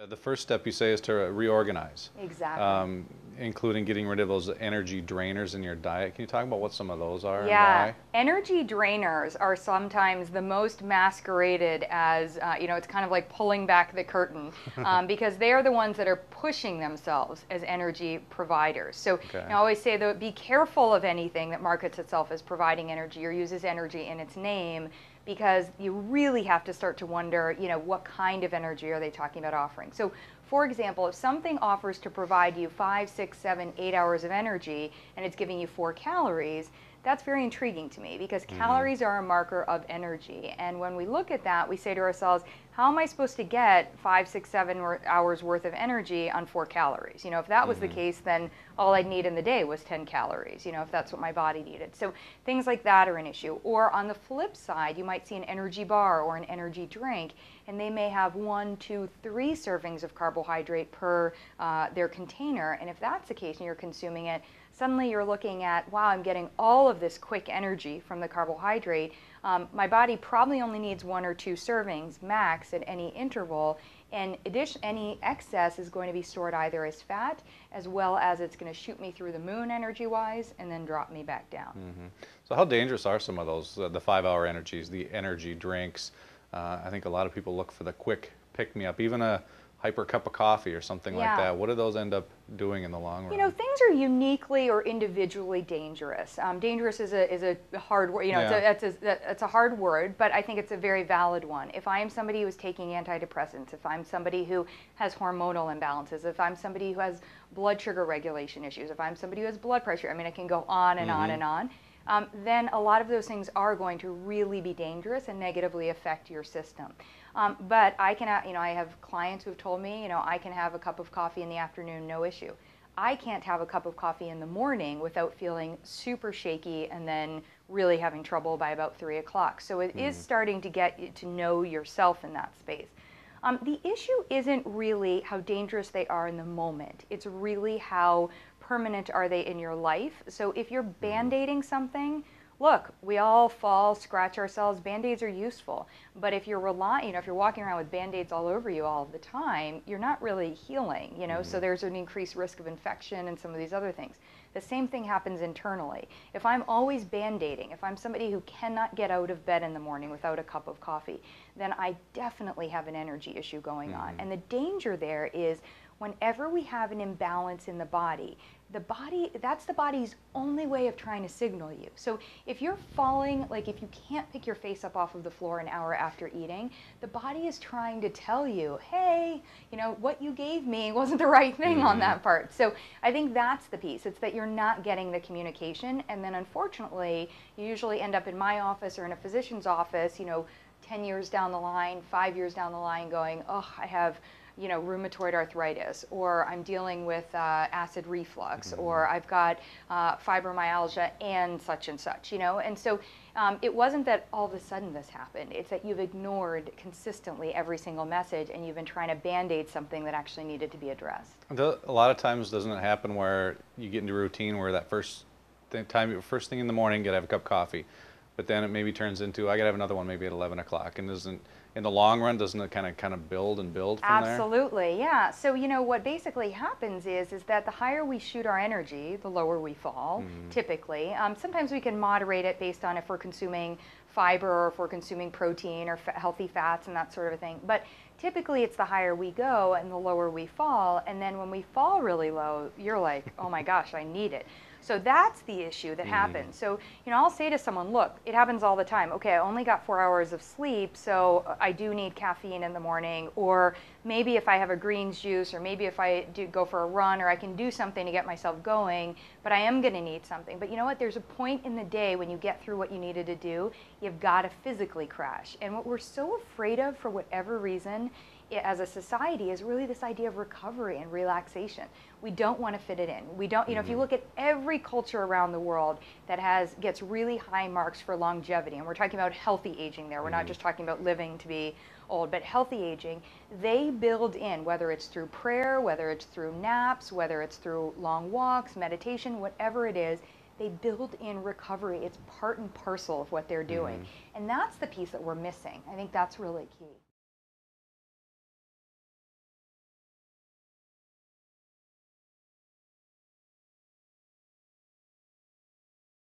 The first step you say is to reorganize, Exactly. including getting rid of those energy drainers in your diet. Can you talk about what some of those are and Yeah, why? energy drainers are sometimes the most masqueraded as, it's kind of like pulling back the curtain because they are the ones that are pushing themselves as energy providers. So Okay. I always say, though, be careful of anything that markets itself as providing energy or uses energy in its name, because you really have to start to wonder, what kind of energy are they talking about offering? So, for example, if something offers to provide you 5, 6, 7, 8 hours of energy and it's giving you 4 calories, that's very intriguing to me because calories are a marker of energy. And when we look at that, we say to ourselves, how am I supposed to get 5, 6, 7 hours worth of energy on 4 calories? If that was the case, then all I'd need in the day was 10 calories, if that's what my body needed. So things like that are an issue. Or on the flip side, you might see an energy bar or an energy drink, and they may have 1, 2, 3 servings of carbohydrate per their container. And if that's the case and you're consuming it, suddenly you're looking at, wow, I'm getting all of this quick energy from the carbohydrate. My body probably only needs 1 or 2 servings max at any interval, and any excess is going to be stored either as fat as well as it's going to shoot me through the moon energy-wise and then drop me back down. So how dangerous are some of those, the 5-hour energies, the energy drinks? I think a lot of people look for the quick pick-me-up, even a hyper cup of coffee or something like that. What do those end up doing in the long run? Things are uniquely or individually dangerous. Dangerous is a hard word. It's a hard word, but I think it's a very valid one. If I am somebody who is taking antidepressants, if I'm somebody who has hormonal imbalances, if I'm somebody who has blood sugar regulation issues, if I'm somebody who has blood pressure, I can go on and on and on. Then a lot of those things are going to really be dangerous and negatively affect your system. But I can, I have clients who have told me, I can have a cup of coffee in the afternoon, no issue. I can't have a cup of coffee in the morning without feeling super shaky and then really having trouble by about 3 o'clock. So it is starting to get you to know yourself in that space. The issue isn't really how dangerous they are in the moment. It's really how permanent are they in your life. So if you're band-aiding something, look, we all fall, scratch ourselves. Band-aids are useful. But if you're if you're walking around with band-aids all over you all the time, you're not really healing, so there's an increased risk of infection and some of these other things. The same thing happens internally. If I'm always band-aiding, if I'm somebody who cannot get out of bed in the morning without a cup of coffee, then I definitely have an energy issue going on. And the danger there is whenever we have an imbalance in the body, that's the body's only way of trying to signal you. So if you're falling, like if you can't pick your face up off of the floor an hour after eating, the body is trying to tell you, hey, what you gave me wasn't the right thing on that part. So I think that's the piece. It's that you're not getting the communication, and then unfortunately, you usually end up in my office or in a physician's office, 10 years down the line, 5 years down the line going, oh, I have rheumatoid arthritis, or I'm dealing with acid reflux, or I've got fibromyalgia and such, and so it wasn't that all of a sudden this happened. It's that you've ignored consistently every single message and you've been trying to band-aid something that actually needed to be addressed. A lot of times doesn't it happen where you get into a routine where that first thing in the morning, you gotta have a cup of coffee, but then it maybe turns into, I gotta have another one maybe at 11 o'clock, and in the long run, doesn't it kind of build and build from there? Absolutely, yeah. So what basically happens is that the higher we shoot our energy, the lower we fall, typically. Sometimes we can moderate it based on if we're consuming fiber or if we're consuming protein or healthy fats and that sort of a thing. But typically it's the higher we go and the lower we fall, and then when we fall really low, you're like, oh my gosh, I need it. So that's the issue that happens. So, I'll say to someone, look, it happens all the time. Okay, I only got 4 hours of sleep, so I do need caffeine in the morning, or maybe if I have a greens juice, or maybe if I do go for a run, or I can do something to get myself going, but I am going to need something. But you know what? There's a point in the day when you get through what you needed to do, you've got to physically crash. And what we're so afraid of, for whatever reason, as a society, is really this idea of recovery and relaxation. We don't want to fit it in. We don't, if you look at every culture around the world that gets really high marks for longevity, and we're talking about healthy aging there, we're not just talking about living to be old, but healthy aging, they build in, whether it's through prayer, whether it's through naps, whether it's through long walks, meditation, whatever it is, they build in recovery. It's part and parcel of what they're doing. And that's the piece that we're missing. I think that's really key.